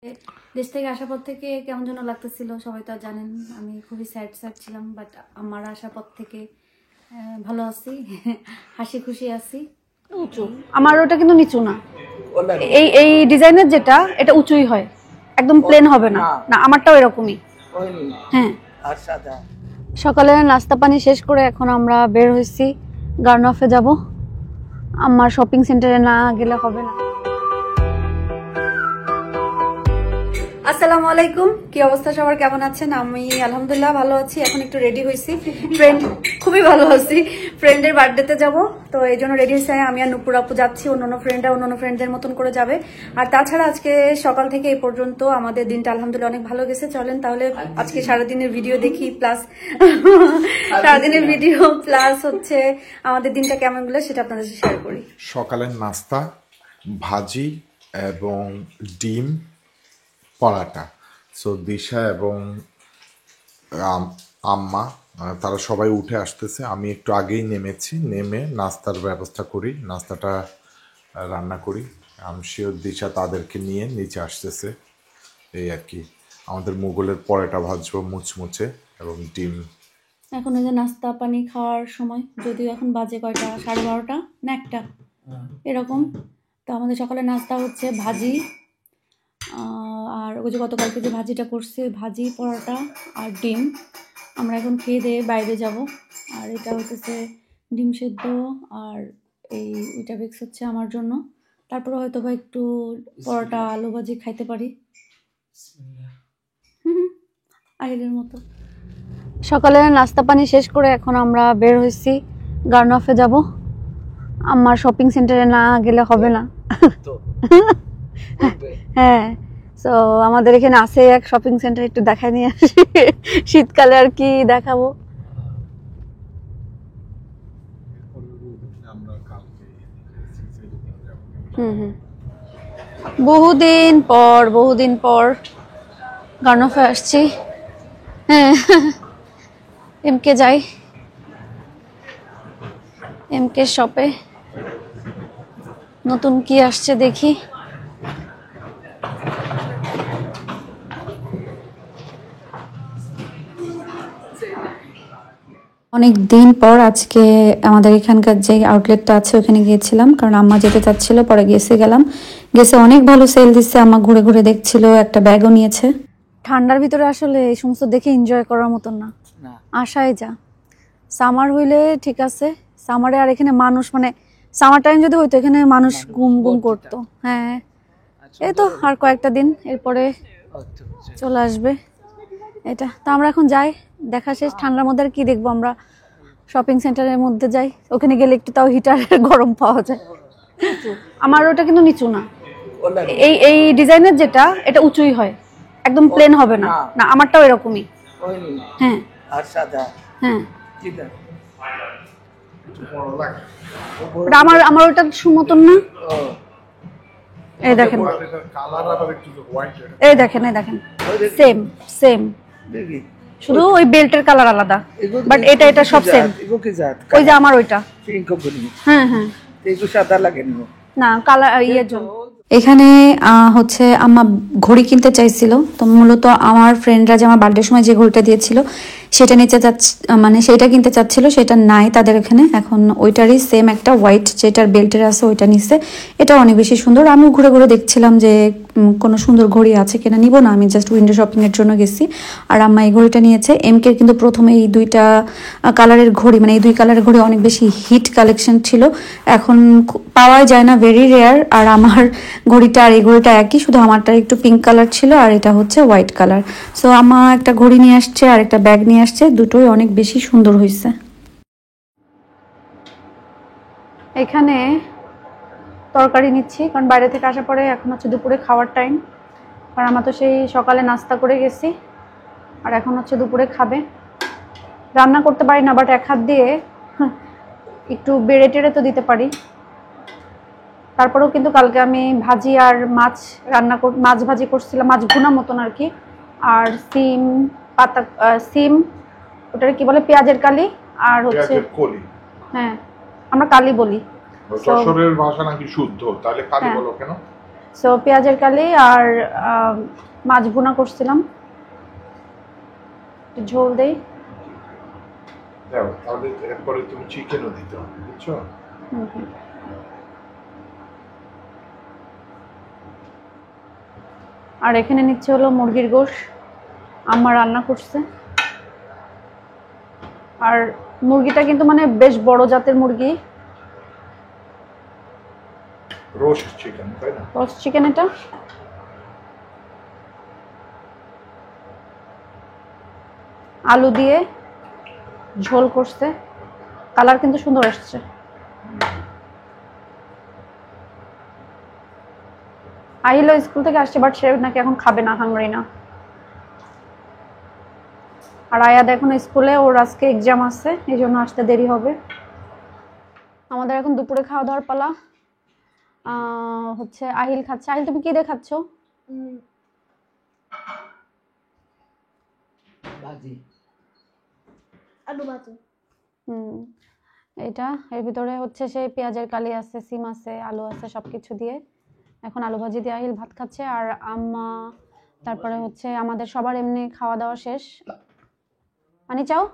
দেশ থেকে আসার পর থেকে কেমন যেন লাগতেছিল, সবাই তো জানেন আমি খুবই স্যাড ছিলাম, বাট আমার আসার পর থেকে ভালো আছি, হাসি খুশি আছি। উঁচু আমার ওটা কিন্তু নিচু না, এই এই ডিজাইনের যেটা এটা উঁচুই হয়, একদম প্লেন হবে না। না আমারটাও এরকমই। হ্যাঁ, সকালে নাস্তা পানি শেষ করে এখন আমরা বের হয়েছি, গার্নফে যাব। আমার শপিং সেন্টারে না গেলে হবে না। আসসালামু আলাইকুম, কি অবস্থা সবার, কেমন আছেন? আমি আলহামদুলিল্লাহ ভালো আছি। এখন একটু রেডি হয়েছি, ফ্রেন্ড খুবই ভালো আছি, ফ্রেন্ডের বার্থডেতে যাব, তো এই জন্য রেডি হয়েছি। আমি আর নুপুর আপু যাচ্ছি, অন্যান্য ফ্রেন্ডদের মতন করে যাবে। আর তাছাড়া আজকে সকাল থেকে এই পর্যন্ত আমাদের দিনটা আলহামদুলিল্লাহ অনেক ভালো গেছে। চলেন তাহলে আজকে সারাদিনের ভিডিও দেখি, প্লাস সারাদিনের ভিডিও প্লাস হচ্ছে আমাদের দিনটা কেমন গেলো সেটা আপনাদের সাথে শেয়ার করি। সকালের নাস্তা ভাজি এবং ডিম পরাটা। সো দিশা এবং আম্মা তারা সবাই উঠে আসতেছে। আমি একটু আগেই নেমেছি, নেমে নাস্তার ব্যবস্থা করি, নাস্তাটা রান্না করি। আমি শিওর দিশা তাদেরকে নিয়ে নিচে আসতেছে। এই আর কি, আমাদের মুগলের পরোটা ভাজবো মুচমুচে এবং ডিম। এখন ওই যে নাস্তা পানি খাওয়ার সময়, যদিও এখন বাজে কয়টা, 12:30 না 1টা এরকম। তো আমাদের সকালে নাস্তা হচ্ছে ভাজি, আর ওই যে গতকালকে যে ভাজিটা করছি, ভাজি পরোটা আর ডিম। আমরা এখন খেয়ে দিয়ে বাইরে যাব। আর এটা হচ্ছে ডিম সেদ্ধ, আর এই উইটাবিক্স হচ্ছে আমার জন্য। তারপরে হয়তো বা একটু পরোটা আলু ভাজি খাইতে পারি, আগের মতো। সকালে নাস্তা পানি শেষ করে এখন আমরা বের হয়েছি, গার্নফে যাব। আমার শপিং সেন্টারে না গেলে হবে না। হ্যাঁ, তো আমাদের এখানে আছে এক শপিং সেন্টার, একটু দেখাই নিয়ে আসি। শীতকালে আর কি দেখাবো। বহুদিন পর গার্নফে আসছি। হ্যাঁ, এমকে যাই, এমকে শপে নতুন কি আসছে দেখি। অনেক দিন পর আজকে আমাদের এখানকার যে আউটলেটটা আছে ওখানে গিয়েছিলাম, কারণ আম্মা যেতে চাচ্ছিল, পরে গেছে অনেক ভালো সেল দিচ্ছে। আম্মা ঘুরে ঘুরে দেখছিল, একটা ব্যাগও নিয়েছে। ঠান্ডার ভিতরে আসলে এই সমস্ত দেখে এনজয় করার মতন না, আশায় যা। সামার হইলে ঠিক আছে, সামারে আর এখানে মানুষ, মানে সামার টাইম যদি হইতো এখানে মানুষ গুম করতো। হ্যাঁ, এই তো আর কয়েকটা দিন, এরপরে চলে আসবে এটা। তো আমরা এখন যাই, দেখা শেষ। ঠান্ডার মধ্যে আর কি দেখবো, আমরা শপিং সেন্টারের মধ্যে যাই, ওখানে গেলে একটু তাও হিটারের গরম পাওয়া যায়। আমার ওটা কিন্তু নিচু না, এই এই ডিজাইনের যেটা এটা উঁচুই হয়, একদম প্লেন হবে না। না আমারটাও এরকমই। হ্যাঁ হ্যাঁ, আমার ওটা সুমতন না। এই দেখেন, এই দেখেন সেম, শুধু ওই বেল্টের কালার আলাদা, বাট এটা সব সেম। ওই যে আমার ওইটা, হ্যাঁ না কালার ইয়ের জন্য। এখানে হচ্ছে আম্মা ঘড়ি কিনতে চাইছিল, তো মূলত আমার ফ্রেন্ডরা যে আমার বার্থডের সময় যে ঘড়িটা দিয়েছিল সেটা নিতে মানে সেটা কিনতে চাচ্ছিল, সেটা নাই তাদের এখানে এখন। ওইটারই সেম একটা হোয়াইট যেটার বেল্টের আছে ওইটা নিচ্ছে। এটা অনেক বেশি সুন্দর। আমিও ঘুরে ঘুরে দেখছিলাম যে কোনো সুন্দর ঘড়ি আছে কিনা। নিব না, আমি জাস্ট উইন্ডো শপিংয়ের জন্য গেছি। আর আম্মা এই ঘড়িটা নিয়েছে। এমকে কিন্তু প্রথমে এই দুইটা কালারের ঘড়ি, মানে এই দুই কালারের ঘড়ি অনেক বেশি হিট কালেকশন ছিল, এখন পাওয়া যায় না, ভেরি রেয়ার। আর আমার ঘড়িটা আর এই ঘড়িটা একই, শুধু আমারটা একটু পিঙ্ক কালার ছিল আর এটা হচ্ছে হোয়াইট কালার। সো আমার একটা ঘড়ি নিয়ে আসছে আর একটা ব্যাগ নিয়ে আসছে, দুটোই অনেক বেশি সুন্দর হয়েছে। এখানে তরকারি নিচ্ছি, কারণ বাইরে থেকে আসার পরে এখন হচ্ছে দুপুরে খাওয়ার টাইম। কারণ আমরা তো সেই সকালে নাস্তা করে গেছি, আর এখন হচ্ছে দুপুরে খাবে। রান্না করতে পারি না, বাট এক হাত দিয়ে একটু বেড়ে টেড়ে তো দিতে পারি। তারপরেও কিন্তু কালকে আমি ভাজি আর মাছ মাছ ভাজি করছিলাম, মাছ ভুনা মতন আর কি। আর সিম ওটার কি বলে, পেঁয়াজের কালি, আর হচ্ছে হ্যাঁ আমরা কালি বলি। যশোরের ভাষা নাকি শুদ্ধ, তাহলে কালি বলো কেন? সো পেঁয়াজের কালি আর মাছ ভুনা করছিলাম, ঝোল দেই। তাহলে এরপরে তুমি চিকেনও দিতে হবে, বুঝছো? আর এখানে নিচ্ছে হলো মুরগির গোশ, আম্মা রান্না করছে। আর মুরগিটা কিন্তু মানে বেশ বড় জাতের মুরগি, রোস্ট চিকেন, তাই না? রোস্ট চিকেন এটা। আলু দিয়ে ঝোল করছে, কালার কিন্তু সুন্দর আসছে। আহিলো স্কুল থেকে আসছে, বাট সে নাকি এখন খাবে না, হাংরি না। আর আয়াদ এখন স্কুলে, ওর আজকে এক্সাম আছে, এই জন্য আসতে দেরি হবে। আমাদের এখন দুপুরে খাওয়া দাওয়ার পালা। হচ্ছে আহিল খাচ্ছে। আহিল তুমি কি দিয়ে খাচ্ছ? এটা এর ভিতরে হচ্ছে সেই পেঁয়াজের কালি আছে, সিম আছে, আলু আছে, সবকিছু দিয়ে এখন আলু ভাজি দিয়ে আহিল ভাত খাচ্ছে। আর আম্মা, তারপরে হচ্ছে আমাদের সবার এমনি খাওয়া দাওয়া শেষ। পানি চাও?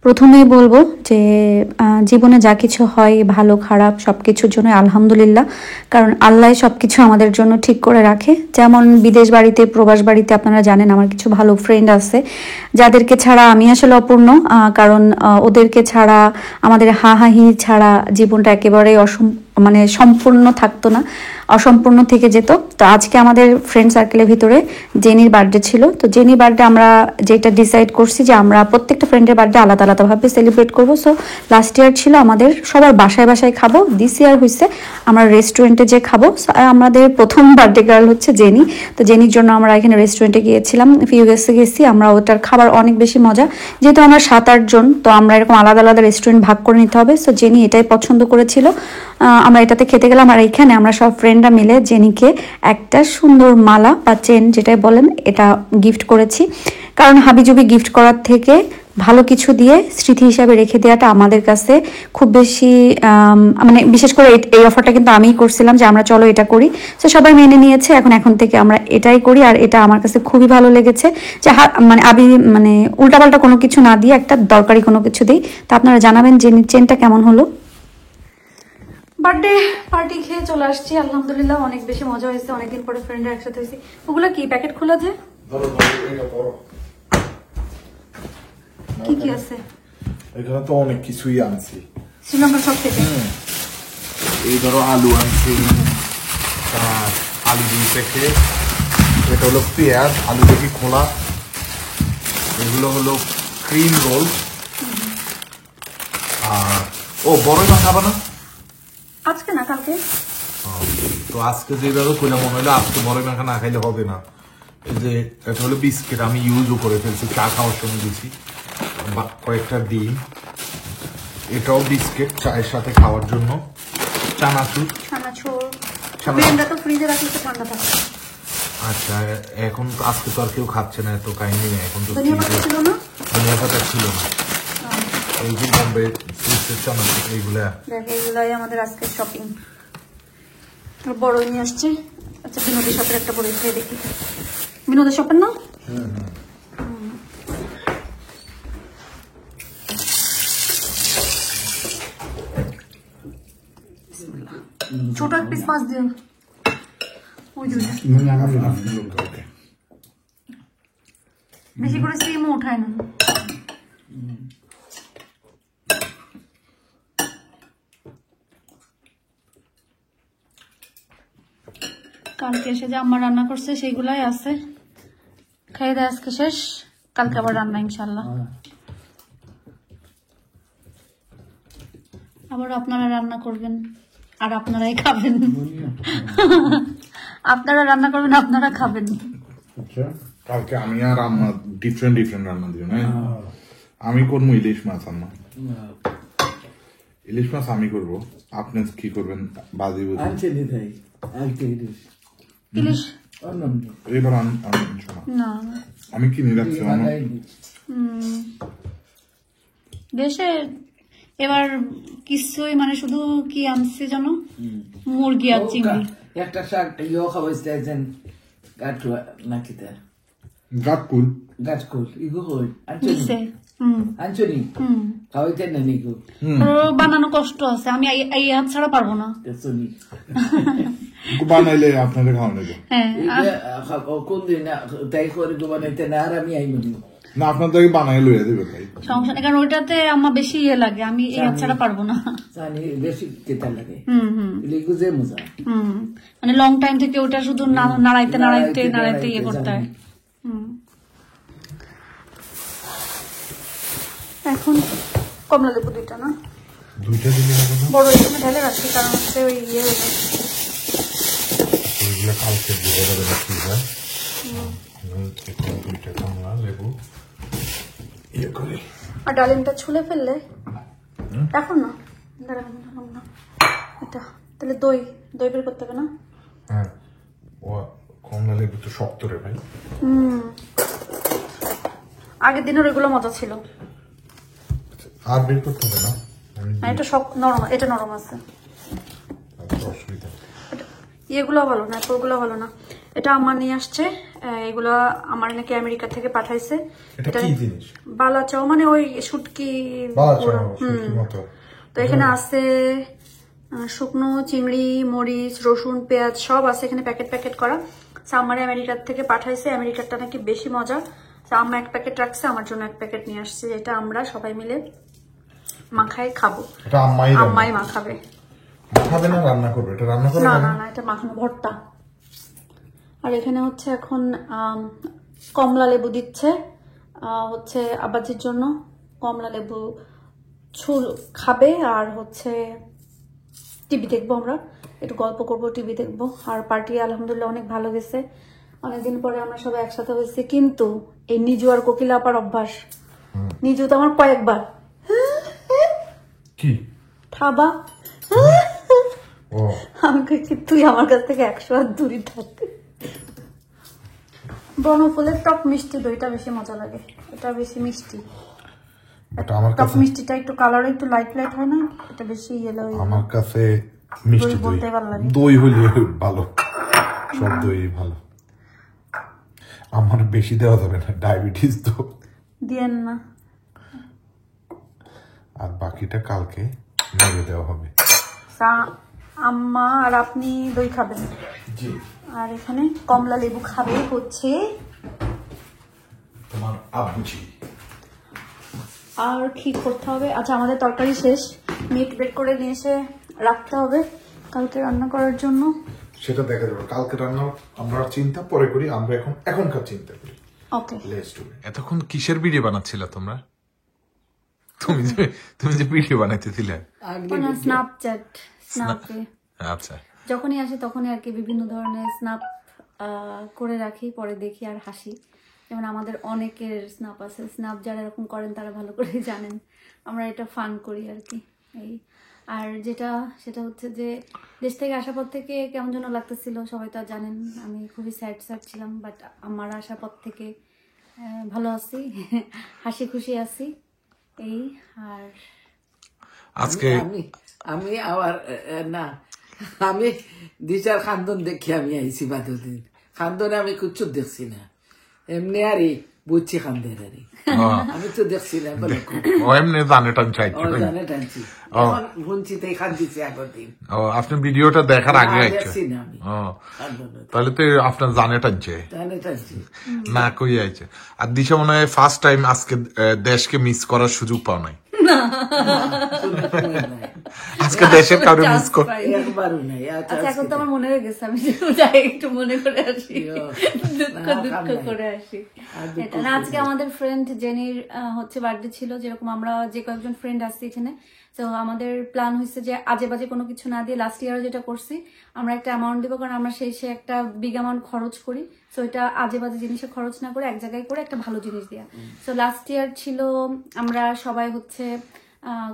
প্রথমেই বলবো যে জীবনে যা কিছু হয়, ভালো খারাপ সব কিছুর জন্য আলহামদুলিল্লাহ, কারণ আল্লাহ সব কিছু আমাদের জন্য ঠিক করে রাখে। যেমন বিদেশ বাড়িতে, প্রবাস বাড়িতে আপনারা জানেন আমার কিছু ভালো ফ্রেন্ড আছে যাদেরকে ছাড়া আমি আসলে অপূর্ণ, কারণ ওদেরকে ছাড়া, আমাদের হাহাহি ছাড়া জীবনটা একেবারে মানে সম্পূর্ণ থাকতো না, অসম্পূর্ণ থেকে যেত। তো আজকে আমাদের ফ্রেন্ড সার্কেলের ভিতরে জেনির বার্থডে ছিল। তো জেনির বার্থডে আমরা যেটা ডিসাইড করছি যে আমরা প্রত্যেকটা ফ্রেন্ডের বার্থডে আলাদা আলাদাভাবে সেলিব্রেট করবো। সো লাস্ট ইয়ার ছিল আমাদের সবার বাসায় বাসায় খাবো, দিস ইয়ার হয়েছে আমরা রেস্টুরেন্টে যে খাবো। আমাদের প্রথম বার্থডে গার্ল হচ্ছে জেনি, তো জেনির জন্য আমরা এখানে রেস্টুরেন্টে গিয়েছিলাম, ফিউএসে গেছি। আমরা ওটার খাবার অনেক বেশি মজা, যেহেতু আমরা 7-8 জন, তো আমরা এরকম আলাদা আলাদা রেস্টুরেন্ট ভাগ করে নিতে হবে। সো জেনি এটাই পছন্দ করেছিল, আমরা এটাতে খেতে গেলাম। আর এখানে আমরা সব ফ্রেন্ডরা মিলে জেনিকে একটা সুন্দর মালা বা চেন যেটাই বলেন এটা গিফট করেছি, কারণ হাবিজুবি গিফট করার থেকে ভালো কিছু দিয়ে স্মৃতি হিসাবে রেখে দেওয়াটা আমাদের কাছে খুব বেশি, মানে বিশেষ করে এই অফারটা কিন্তু আমিই করছিলাম যে আমরা চলো এটা করি। তো সবাই মেনে নিয়েছে, এখন থেকে আমরা এটাই করি। আর এটা আমার কাছে খুবই ভালো লেগেছে যে মানে মানে উল্টাপাল্টা কোনো কিছু না দিয়ে একটা দরকারি কোনো কিছু দিই। তো আপনারা জানাবেন যে চেনটা কেমন হলো। বার্থডে পার্টি খেয়ে চলে আসছি, আলহামদুলিল্লাহ অনেক বেশি মজা হয়েছে, অনেকদিন পরে ফ্রেন্ডরা একসাথে হয়েছি। ওগুলো কি প্যাকেট খোলা যে? কি কি আছে এখানে? তো অনেক কিছুই আনছি শ্রীলঙ্কার সব থেকে। এই ধরো আলু আনছি, আলু 2 প্যাকেট, এটা হলো পেঁয়াজ, আলু দেখি খোলা, এগুলো হলো ক্রিম রোল। আর বড়ই মাছ খাবা না আজকে না কালকে? তো আজকে যেভাবে কইলা মনে হলো আজকে বড়ই মাখা না খাইলে হবে না। এই যে এটা হলো বিস্কিট, আমি ইউজও করে ফেলছি, চা খাওয়ার সময় দিছি। কয়েকটা ডিম, এটাও বিস্কিট চায়ের সাথে খাওয়ার জন্য। চানাচুর তো ফ্রিজে রাখলে তো ঠান্ডা থাকে। আচ্ছা, এখন আজকে তো আর কেউ খাচ্ছে না, এত কাহিনী নেই। এখন তো ধনিয়া পাতা ছিল না। এই যে বোম্বে সুইটসের চানাচুর, এইগুলাই আমাদের আজকে শপিং। বড়ই নিয়ে আসছে। আচ্ছা, বিনোদী শপের একটা বড়ই খেয়ে দেখি। বিনোদী শপের না? ছোট এক পিস মাছ দিন। বেশি করে সিমও উঠায় না। কালকে এসে যে আম্মা রান্না করছে সেইগুলাই আছে, খাই দেয় আজকে শেষ, কালকে আবার রান্না ইনশাল্লাহ। আবার আপনারা রান্না করবেন আর আপনারাই খাবেন। আপনারা রান্না করবেন, আপনারা খাবেন। কালকে আমি আর আম্মা ডিফারেন্ট রান্না দিব না। আমি করবো ইলিশ মাছ, আম্মা ইলিশ মাছ আমি করবো, আপনি কি করবেন? বাজি ইলিশ এবার আমি কিনে রাখছি। দেশে এবার কিছুই মানে শুধু কি আনছে জানো, মুরগি আর চিংড়ি। একটা শাক ইয়েও খাওয়াইছে একজন গাঠুয়া নাকি তার গাটকুল গাছকুল ইগো হল দিছে। আঞ্চনি খাওয়াইতে না নিগো ওর বানানো কষ্ট আছে, আমি এই হাত ছাড়া পারবো না। শুনি বানাইলে আপনাদের খাওয়ানো যাবে হ্যাঁ কোন দিন তাই করে গো বানাইতে না, আর আমি আইমু না, আপনাদেরকে বানাই লইয়া দেবে তাই সমস্যা নেই, কারণ ওইটাতে আমার বেশি ইয়ে লাগে, আমি এই হাত ছাড়া পারবো না। জানি বেশি কেতা লাগে হুম লিগো যে মজা মানে লং টাইম থেকে ওটা শুধু নাড়াইতে নাড়াইতে নাড়াইতে ইয়ে করতে হয়। এখন কমলা লেবু দুইটা না, দুইটা দিলে হবে না, বড় এখানে ঢেলে রাখছি, কারণ হচ্ছে ওই ইয়ে হয়ে যায়। ওইগুলো কালকে দিয়ে যাবে না কি হয়। দুইটা কমলা লেবু ইয়ে করে আর ডালিমটা ছুলে ফেললে এখন না, দাঁড়ান না এটা তাহলে দই বের করতে হবে না। হ্যাঁ, ও কমলা লেবু তো শক্ত রে ভাই। আগের দিনের ওইগুলো মজা ছিল, আর বের করতে হবে না, আর এটা সব নরম, এটা নরম আছে। অসুবিধা এগুলো ভালো না, ওগুলো ভালো না। এটা আমার নিয়ে আসছে, এগুলো আমার নাকি আমেরিকা থেকে পাঠাইছে। এটা কি জিনিস? বালাচাও মানে ওই শুটকি। তো এখানে আছে শুকনো চিংড়ি, মরিচ, রসুন, পেঁয়াজ সব আছে এখানে প্যাকেট প্যাকেট করা। আমার আমেরিকার থেকে পাঠাইছে, আমেরিকারটা নাকি বেশি মজা। আম্মা এক প্যাকেট রাখছে, আমার জন্য এক প্যাকেট নিয়ে আসছে। এটা আমরা সবাই মিলে মাখাই খাবো। এটা আম্মাই মাখাবে। মাখাবে না রান্না করবে? এটা রান্না করবে না না না, এটা মাখানো ভর্তা। আর এখানে হচ্ছে এখন কমলা লেবু দিচ্ছে, হচ্ছে আব্বাজির জন্য কমলা লেবু খাবে। আর হচ্ছে টিভি দেখবো, আমরা একটু গল্প করবো, টিভি দেখবো। আর পার্টি আলহামদুলিল্লাহ অনেক ভালো গেছে, অনেকদিন পরে আমরা সবাই একসাথে হয়েছি। কিন্তু এই নিজু আর কোকিলা আপার অভ্যাস, নিজু তো আমার কয়েকবার কি খাবা, আমি কইছি তুই আমার কাছ থেকে 100 হাত দূরে থাক। বনফুলের টক মিষ্টি দইটা বেশি মজা লাগে, এটা বেশি মিষ্টি। টক মিষ্টিটা একটু কালার একটু লাইট লাইট হয় না, এটা বেশি ইয়েলো। আমার কাছে মিষ্টি বলতে ভালো লাগে, দই হলে ভালো, সব দই ভালো। আমার বেশি দেওয়া যাবে না, ডায়াবেটিস তো দিয়েন না। আর বাকিটা কালকে মেরে দেওয়া হবে। আম্মা আর আপনি দই খাবেন, জি। আর এখানে কমলা লেবু খাবে হচ্ছে তোমার আব্বুজি। আর কি করতে হবে? আচ্ছা, আমাদের তরকারি শেষ, মিট বের করে নিয়ে এসে রাখতে হবে কালকে রান্না করার জন্য। সেটা দেখা যাবে কালকে রান্না, আমরা চিন্তা পরে করি, আমরা এখনকার চিন্তা করি। ওকে। এতক্ষণ কিসের ভিডিও বানাচ্ছিলা তোমরা? তুমি যে ভিডিও বানাইতেছিলে স্ন্যাপে, আচ্ছা, যখনই আসে তখনই আর কি বিভিন্ন ধরনের স্ন্যাপ করে রাখি, পরে দেখি আর হাসি। যেমন আমাদের অনেকের স্ন্যাপ আছে, স্ন্যাপ যারা এরকম করেন তারা ভালো করে জানেন, আমরা এটা ফান করি আর কি। এই আর সেটা হচ্ছে যে দেশ থেকে আসার পর থেকে কেমন যেন লাগতেছিল, সবাই তো জানেন আমি খুবই স্যাড ছিলাম, বাট আমার আসার পর থেকে ভালো আছি, হাসি খুশি আছি এই। আর আজকে আমি আবার না, আমি 2-4 খান্দন দেখি আমি আইছি বাদদিন। খান্দনে আমি কিচ্ছু দেখছি না, এমনি আরে বুঝছি খান্দের আরে আমি তো দেখছি না, এমনি জানে টানছি, জানে টানছি, এখন শুনছি তাই খান্দিছি আগের দিন। আপনি ভিডিওটা দেখার আগে দেখছি না আমি, তাহলে তো আপনার জানে টানছে না, কই আইছে। আর দিশা মনে হয় ফার্স্ট টাইম আজকে দেশকে মিস করার সুযোগ পাও নাই, আজকে দেশের কারো মিস করে একবারও নাই। আচ্ছা, এখন তো আমার মনে হয়ে গেছে, আমি যাই একটু মনে করে আসি, দুঃখ করে আসি। না, আজকে আমাদের ফ্রেন্ড জেনির হচ্ছে বার্থডে ছিল, যেরকম আমরা যে কয়েকজন ফ্রেন্ড আসছি এখানে। তো আমাদের প্ল্যান হয়েছে যে আজে বাজে কোনো কিছু না দিয়ে, লাস্ট ইয়ারও যেটা করছি আমরা একটা অ্যামাউন্ট দিব, কারণ আমরা শেষে একটা বিগ অ্যামাউন্ট খরচ করি। সো এটা আজে বাজে জিনিসে খরচ না করে এক জায়গায় করে একটা ভালো জিনিস দেওয়া। সো লাস্ট ইয়ার ছিল আমরা সবাই হচ্ছে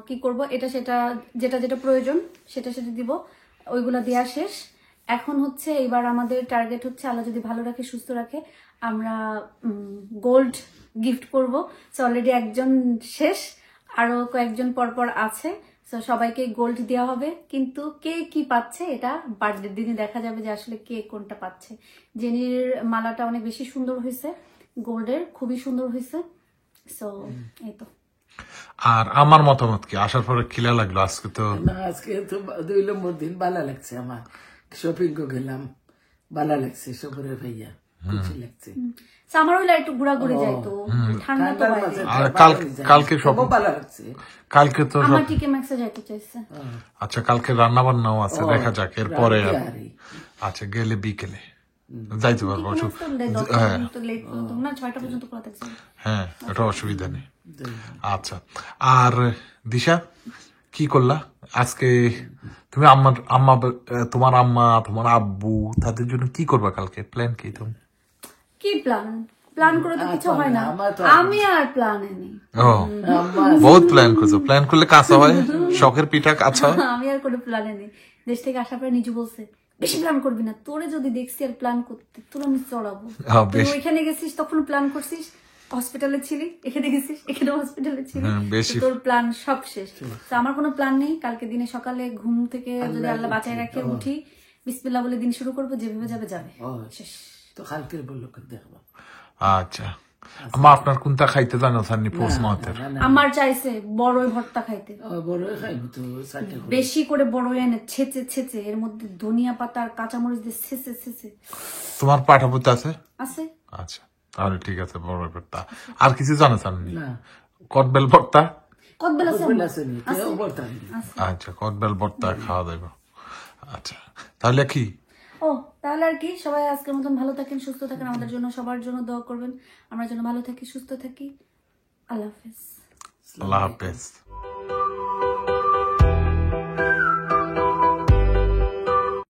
কি করব, এটা সেটা যেটা যেটা প্রয়োজন সেটা সেটা দিব, ওইগুলা দেওয়া শেষ। এখন হচ্ছে এইবার আমাদের টার্গেট হচ্ছে আল্লাহ যদি ভালো রাখে সুস্থ রাখে আমরা গোল্ড গিফট করব। সো অলরেডি একজন শেষ, আরো কয়েকজন পরপর আছে, তো সবাইকে গোল্ড দেওয়া হবে, কিন্তু কে কি পাচ্ছে এটা বার্থডের দিনে দেখা যাবে যে আসলে কে কোনটা পাচ্ছে। জেনির মালাটা অনেক বেশি সুন্দর হয়েছে, গোল্ডের খুবই সুন্দর হয়েছে। সো এই তো। আর আমার মতামত কি, আসার পরে খিলা লাগলো আজকে তো। না আজকে তো 2 নম্বর দিন ভালো লাগছে আমার, শপিং গেলাম, ভালো লাগছে সবরে ভাইয়া, খুশি লাগছে। সামার হইলে একটু ঘোরাঘুরি যায় তো, ঠান্ডা তো ঠান্ডার বাইরে। মাঝে আর ভালো কালকে যায়। সব খুব ভালো লাগছে। কালকে তো আমার সব টিকে ম্যাক্সে যাইতে চাইছে। আচ্ছা কালকে রান্না বান্নাও আছে, দেখা যাক এরপরে। রাতে আরই। আচ্ছা গেলে বিকেলে যাইতে পারবো। টিকে ম্যাক্স তো হ্যাঁ 10টা লেট না 6টা পর্যন্ত খোলা থাকছে। হ্যাঁ, এটা অসুবিধা নেই। আচ্ছা, আর দিশা কি করলা আজকে তুমি? তোমার আম্মা, তোমার আব্বু, তাদের জন্য কি করবা কালকে? প্ল্যান কি তুমি? কি প্ল্যান করে তো কিছু হয় না, আমার তো আমি আর প্ল্যানে নেই। ও বহুত প্ল্যান করছো, প্ল্যান করলে কাঁচা হয়, শখের পিঠা কাঁচা হয়। আমি আর কোনো প্ল্যানে নেই। দেশ থেকে আসার পরে নিজে বলছে বেশি প্ল্যান করবি না, তোরে যদি দেখছি আর প্ল্যান করতে তোর আমি চড়াবো। তুই ওইখানে গেছিস তখন প্ল্যান করছিস, হসপিটালে ছিলি, এখানে গেছিস এখানে হসপিটালে ছিলি, বেশি। তো তোর প্ল্যান সব শেষ। তো আমার কোনো প্ল্যান নেই। কালকে দিনে সকালে ঘুম থেকে যদি আল্লাহ বাঁচায় রাখে উঠি, বিসমিল্লাহ বলে দিন শুরু করবো, যেভাবে যাবে যাবে, শেষ। তো কালকের বললো দেখবো। আচ্ছা আম্মা, আপনার কোনটা খাইতে জানো সান্নি প্রশ্ন হাতের? আমার চাইছে বড়ই ভর্তা খাইতে, বড় খাইব তো 4টা করে। বেশি করে বড়ই এনে ছেঁচে এর মধ্যে ধনিয়া পাতা আর কাঁচামরিচ দিয়ে ছেঁচে তোমার পাঠাপতি আছে? আছে। আচ্ছা তাহলে ঠিক আছে, বড় ভর্তা। আর কিছু জানো সান্নি? না কটবেল ভর্তা? কতবেল আছে বলে আম্মা? আসেনি, কেউ বলতে হয়নি। আচ্ছা কটবেল ভর্তা খাওয়া যাবে। আচ্ছা তাহলে কি? ও তাহলে আর কি, সবাই আজকের মতন ভালো থাকেন, সুস্থ থাকেন, আমাদের জন্য সবার জন্য দোয়া করবেন, আমরা যেন ভালো থাকি, সুস্থ থাকি। আল্লাহ হাফেজ। আল্লাহ হাফেজ।